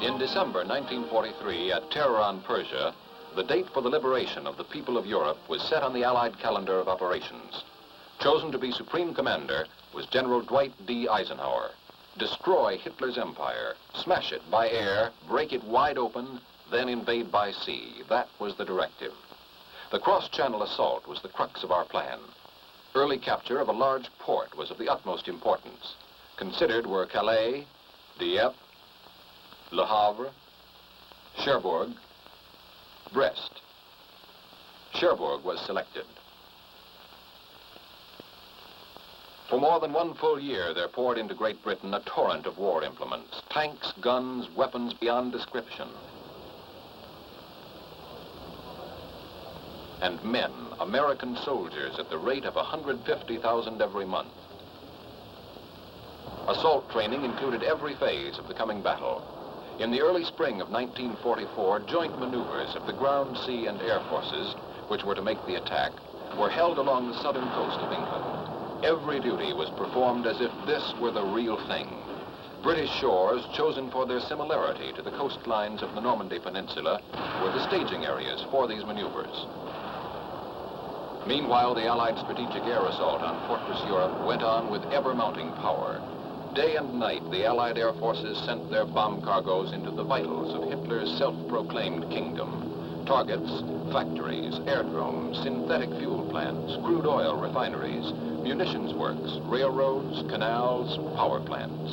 In December 1943, at Tehran, Persia, the date for the liberation of the people of Europe was set on the Allied calendar of operations. Chosen to be Supreme Commander was General Dwight D. Eisenhower. Destroy Hitler's empire, smash it by air, break it wide open, then invade by sea. That was the directive. The cross-channel assault was the crux of our plan. Early capture of a large port was of the utmost importance. Considered were Calais, Dieppe, Le Havre, Cherbourg, Brest. Cherbourg was selected. For more than one full year, there poured into Great Britain a torrent of war implements, tanks, guns, weapons beyond description. And men, American soldiers, at the rate of 150,000 every month. Assault training included every phase of the coming battle. In the early spring of 1944, joint maneuvers of the ground, sea, and air forces, which were to make the attack, were held along the southern coast of England. Every duty was performed as if this were the real thing. British shores, chosen for their similarity to the coastlines of the Normandy Peninsula, were the staging areas for these maneuvers. Meanwhile, the Allied strategic air assault on Fortress Europe went on with ever-mounting power. Day and night, the Allied air forces sent their bomb cargoes into the vitals of Hitler's self-proclaimed kingdom. Targets, factories, aerodromes, synthetic fuel plants, crude oil refineries, munitions works, railroads, canals, power plants.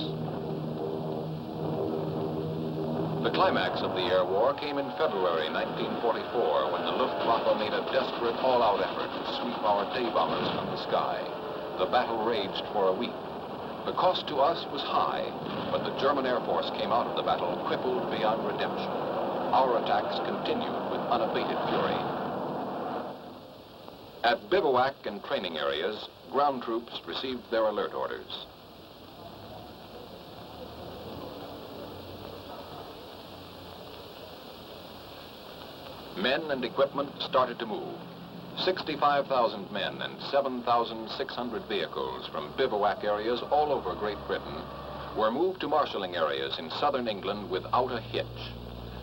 The climax of the air war came in February 1944, when the Luftwaffe made a desperate all-out effort to sweep our day bombers from the sky. The battle raged for a week. The cost to us was high, but the German Air Force came out of the battle crippled beyond redemption. Our attacks continued with unabated fury. At bivouac and training areas, ground troops received their alert orders. Men and equipment started to move. 65,000 men and 7,600 vehicles from bivouac areas all over Great Britain were moved to marshalling areas in southern England without a hitch.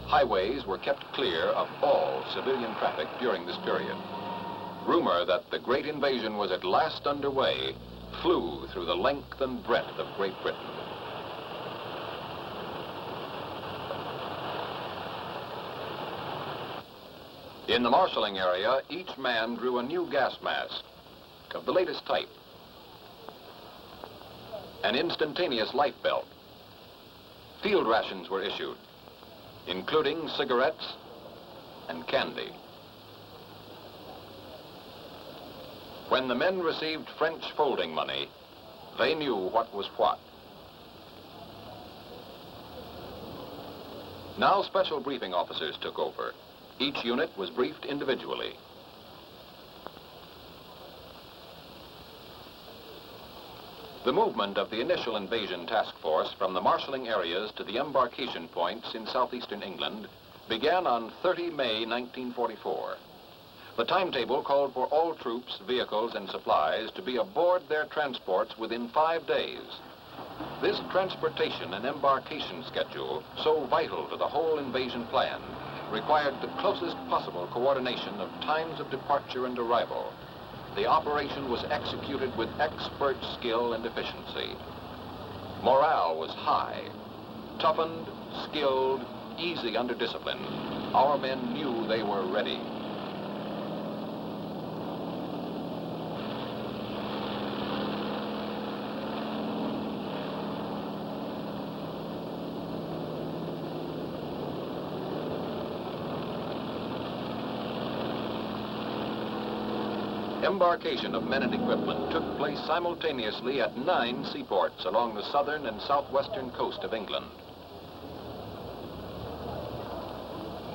Highways were kept clear of all civilian traffic during this period. Rumor that the great invasion was at last underway flew through the length and breadth of Great Britain. In the marshalling area, each man drew a new gas mask of the latest type, an instantaneous life belt. Field rations were issued, including cigarettes and candy. When the men received French folding money, they knew what was what. Now special briefing officers took over. Each unit was briefed individually. The movement of the initial invasion task force from the marshalling areas to the embarkation points in southeastern England began on 30 May 1944. The timetable called for all troops, vehicles, and supplies to be aboard their transports within 5 days. This transportation and embarkation schedule, so vital to the whole invasion plan, required the closest possible coordination of times of departure and arrival. The operation was executed with expert skill and efficiency. Morale was high. Toughened, skilled, easy under discipline, our men knew they were ready. Embarkation of men and equipment took place simultaneously at 9 seaports along the southern and southwestern coast of England.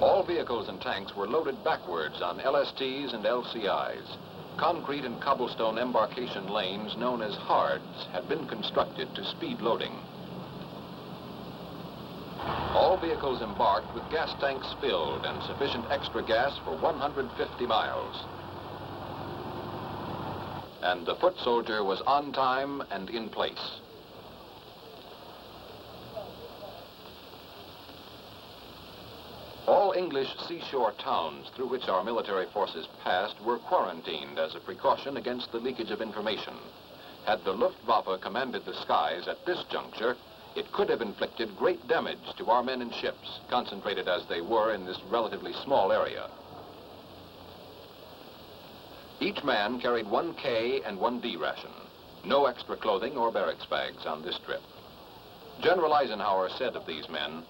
All vehicles and tanks were loaded backwards on LSTs and LCIs. Concrete and cobblestone embarkation lanes known as hards had been constructed to speed loading. All vehicles embarked with gas tanks filled and sufficient extra gas for 150 miles. And the foot soldier was on time and in place. English seashore towns through which our military forces passed were quarantined as a precaution against the leakage of information. Had the Luftwaffe commanded the skies at this juncture, it could have inflicted great damage to our men and ships, concentrated as they were in this relatively small area. Each man carried one K and one D ration. No extra clothing or barracks bags on this trip. General Eisenhower said of these men,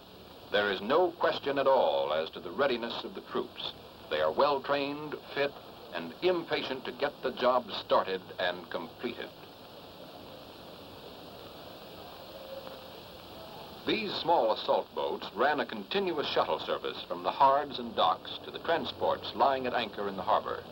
"There is no question at all as to the readiness of the troops. They are well trained, fit, and impatient to get the job started and completed." These small assault boats ran a continuous shuttle service from the hards and docks to the transports lying at anchor in the harbor.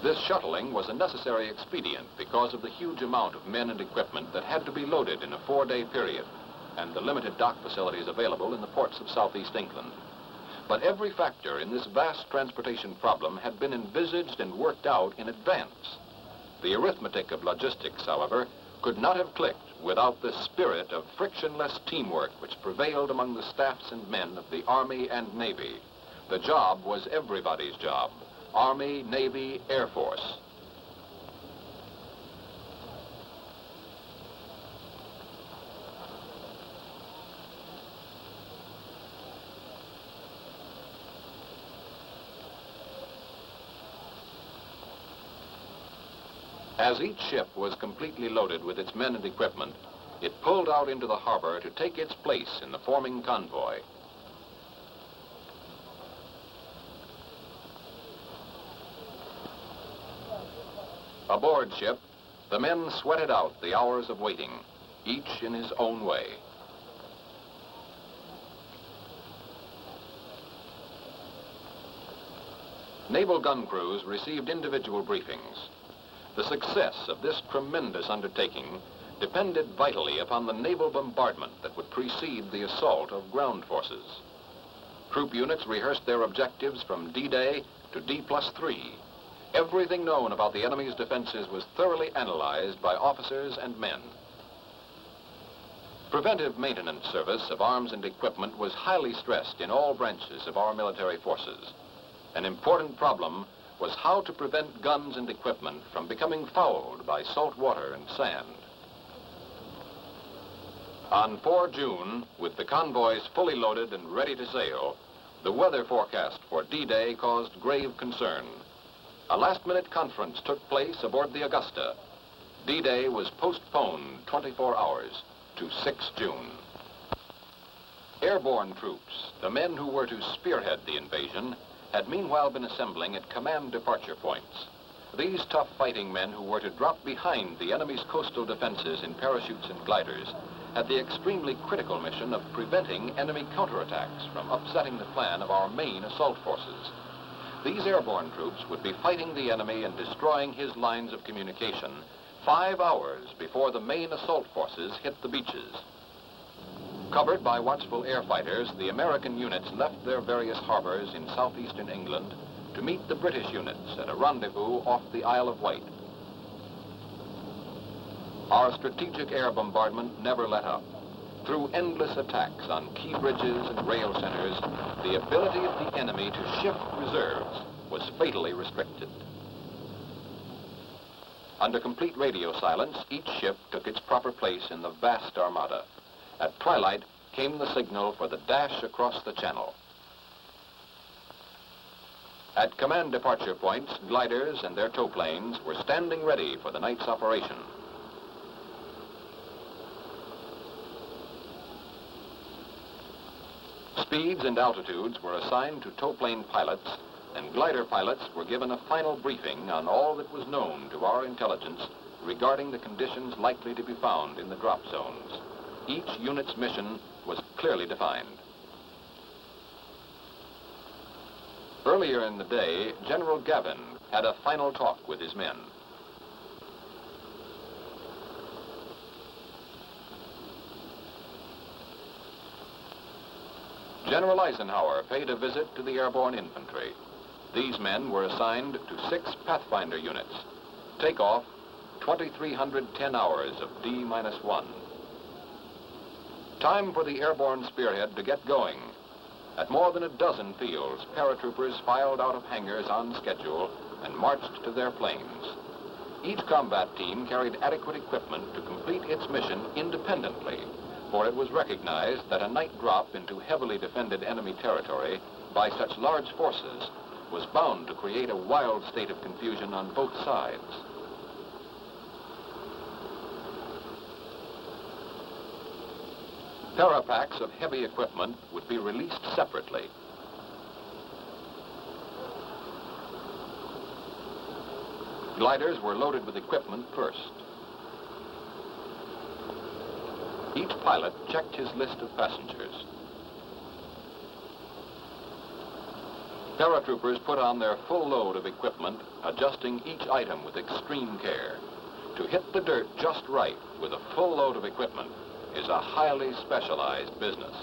This shuttling was a necessary expedient because of the huge amount of men and equipment that had to be loaded in a 4-day period and the limited dock facilities available in the ports of southeast England. But every factor in this vast transportation problem had been envisaged and worked out in advance. The arithmetic of logistics, however, could not have clicked without the spirit of frictionless teamwork which prevailed among the staffs and men of the Army and Navy. The job was everybody's job. Army, Navy, Air Force. As each ship was completely loaded with its men and equipment, it pulled out into the harbor to take its place in the forming convoy. Aboard ship, the men sweated out the hours of waiting, each in his own way. Naval gun crews received individual briefings. The success of this tremendous undertaking depended vitally upon the naval bombardment that would precede the assault of ground forces. Troop units rehearsed their objectives from D-Day to D+3. Everything known about the enemy's defenses was thoroughly analyzed by officers and men. Preventive maintenance service of arms and equipment was highly stressed in all branches of our military forces. An important problem was how to prevent guns and equipment from becoming fouled by salt water and sand. On 4 June, with the convoys fully loaded and ready to sail, the weather forecast for D-Day caused grave concern. A last-minute conference took place aboard the Augusta. D-Day was postponed 24 hours to 6 June. Airborne troops, the men who were to spearhead the invasion, had meanwhile been assembling at command departure points. These tough fighting men who were to drop behind the enemy's coastal defenses in parachutes and gliders had the extremely critical mission of preventing enemy counterattacks from upsetting the plan of our main assault forces. These airborne troops would be fighting the enemy and destroying his lines of communication 5 hours before the main assault forces hit the beaches. Covered by watchful air fighters, the American units left their various harbors in southeastern England to meet the British units at a rendezvous off the Isle of Wight. Our strategic air bombardment never let up. Through endless attacks on key bridges and rail centers, the ability of the enemy to shift reserves was fatally restricted. Under complete radio silence, each ship took its proper place in the vast armada. At twilight came the signal for the dash across the channel. At command departure points, gliders and their tow planes were standing ready for the night's operation. Speeds and altitudes were assigned to tow plane pilots, and glider pilots were given a final briefing on all that was known to our intelligence regarding the conditions likely to be found in the drop zones. Each unit's mission was clearly defined. Earlier in the day, General Gavin had a final talk with his men. General Eisenhower paid a visit to the airborne infantry. These men were assigned to 6 Pathfinder units. Takeoff 2,310 hours of D-1. Time for the airborne spearhead to get going. At more than a dozen fields, paratroopers filed out of hangars on schedule and marched to their planes. Each combat team carried adequate equipment to complete its mission independently, for it was recognized that a night drop into heavily defended enemy territory by such large forces was bound to create a wild state of confusion on both sides. Parapacks of heavy equipment would be released separately. Gliders were loaded with equipment first. Each pilot checked his list of passengers. Paratroopers put on their full load of equipment, adjusting each item with extreme care. To hit the dirt just right with a full load of equipment is a highly specialized business.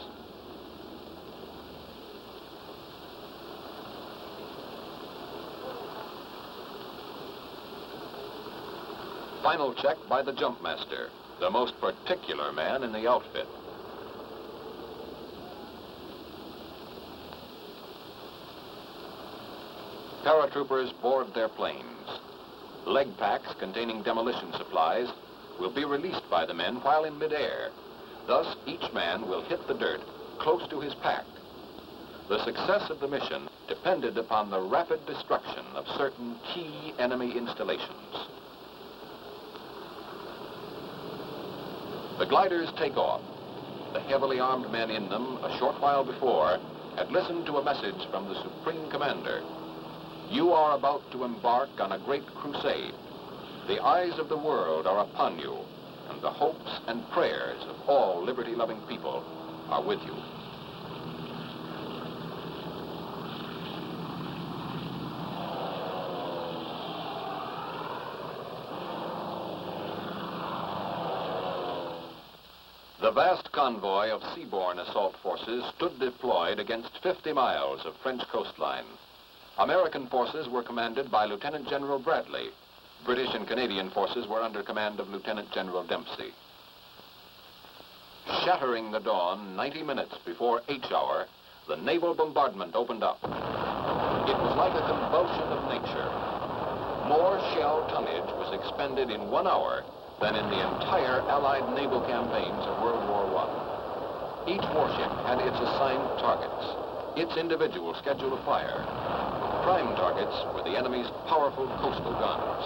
Final check by the jump master, the most particular man in the outfit. Paratroopers board their planes. Leg packs containing demolition supplies will be released by the men while in midair. Thus, each man will hit the dirt close to his pack. The success of the mission depended upon the rapid destruction of certain key enemy installations. The gliders take off. The heavily armed men in them, a short while before, had listened to a message from the Supreme Commander. You are about to embark on a great crusade. The eyes of the world are upon you, and the hopes and prayers of all liberty-loving people are with you. The vast convoy of seaborne assault forces stood deployed against 50 miles of French coastline. American forces were commanded by Lieutenant General Bradley. British and Canadian forces were under command of Lieutenant General Dempsey. Shattering the dawn 90 minutes before H hour, the naval bombardment opened up. It was like a convulsion of nature. More shell tonnage was expended in 1 hour than in the entire Allied naval campaigns of World War I. Each warship had its assigned targets, its individual schedule of fire. Prime targets were the enemy's powerful coastal guns.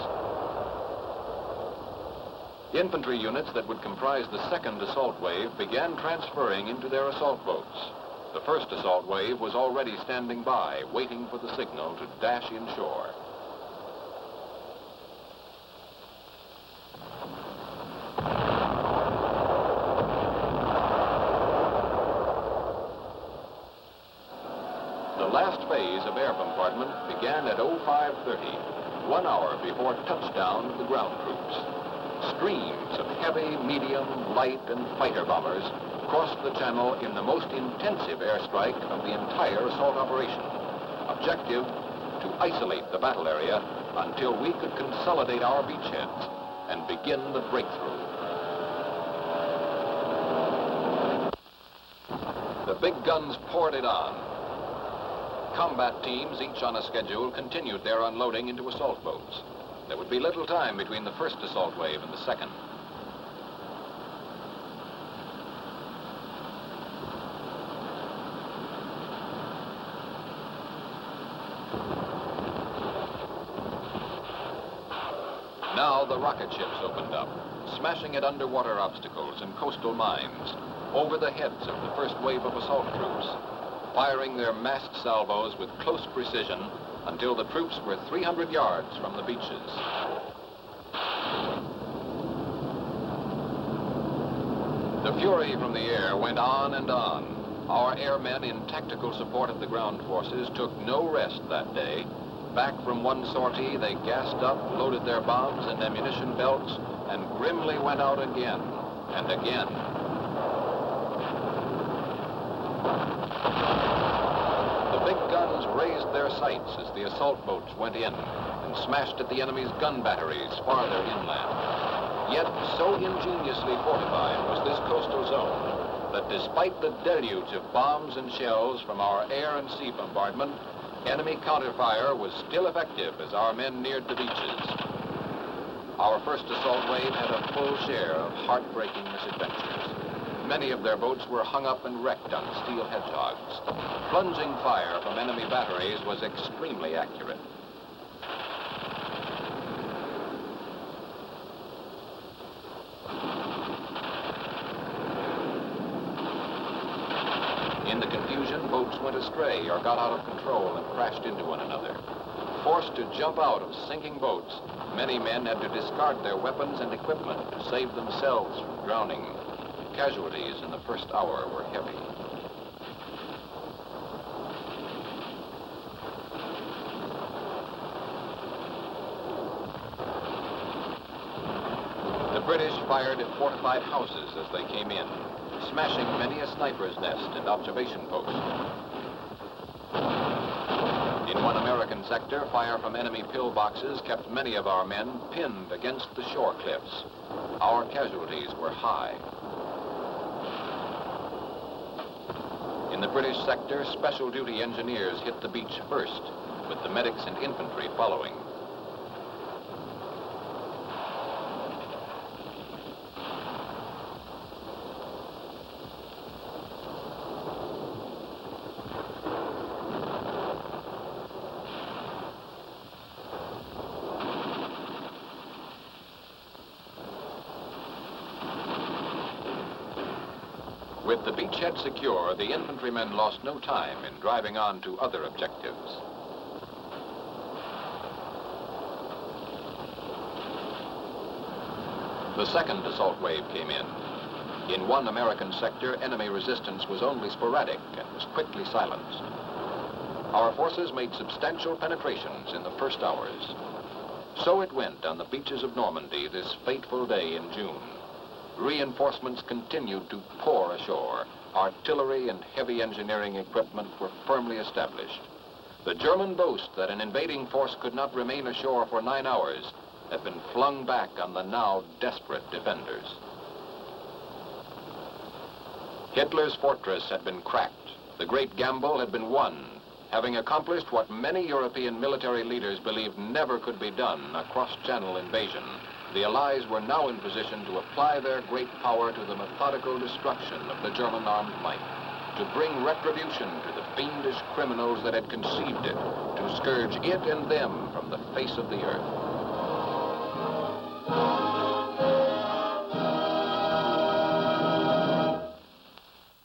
Infantry units that would comprise the second assault wave began transferring into their assault boats. The first assault wave was already standing by, waiting for the signal to dash inshore. The last phase of air bombardment began at 0530, 1 hour before touchdown of the ground troops. Streams of heavy, medium, light, and fighter bombers crossed the channel in the most intensive airstrike of the entire assault operation. Objective, to isolate the battle area until we could consolidate our beachheads and begin the breakthrough. The big guns poured it on. Combat teams, each on a schedule, continued their unloading into assault boats. There would be little time between the first assault wave and the second. Now the rocket ships opened up, smashing at underwater obstacles and coastal mines, over the heads of the first wave of assault troops, firing their massed salvos with close precision until the troops were 300 yards from the beaches. The fury from the air went on and on. Our airmen in tactical support of the ground forces took no rest that day. Back from one sortie, they gassed up, loaded their bombs and ammunition belts, and grimly went out again and again. The big guns raised their sights as the assault boats went in and smashed at the enemy's gun batteries farther inland. Yet, so ingeniously fortified was this coastal zone that despite the deluge of bombs and shells from our air and sea bombardment, enemy counterfire was still effective as our men neared the beaches. Our first assault wave had a full share of heartbreaking misadventures. Many of their boats were hung up and wrecked on steel hedgehogs. Plunging fire from enemy batteries was extremely accurate. In the confusion, boats went astray or got out of control and crashed into one another. Forced to jump out of sinking boats, many men had to discard their weapons and equipment to save themselves from drowning. Casualties in the first hour were heavy. The British fired at fortified houses as they came in, smashing many a sniper's nest and observation post. In one American sector, fire from enemy pillboxes kept many of our men pinned against the shore cliffs. Our casualties were high. In the British sector, special duty engineers hit the beach first, with the medics and infantry following. With the beachhead secure, the infantrymen lost no time in driving on to other objectives. The second assault wave came in. In one American sector, enemy resistance was only sporadic and was quickly silenced. Our forces made substantial penetrations in the first hours. So it went on the beaches of Normandy this fateful day in June. Reinforcements continued to pour ashore. Artillery and heavy engineering equipment were firmly established. The German boast that an invading force could not remain ashore for 9 hours had been flung back on the now desperate defenders. Hitler's fortress had been cracked. The great gamble had been won, having accomplished what many European military leaders believed never could be done, a cross-channel invasion. The Allies were now in position to apply their great power to the methodical destruction of the German armed might, to bring retribution to the fiendish criminals that had conceived it, to scourge it and them from the face of the earth.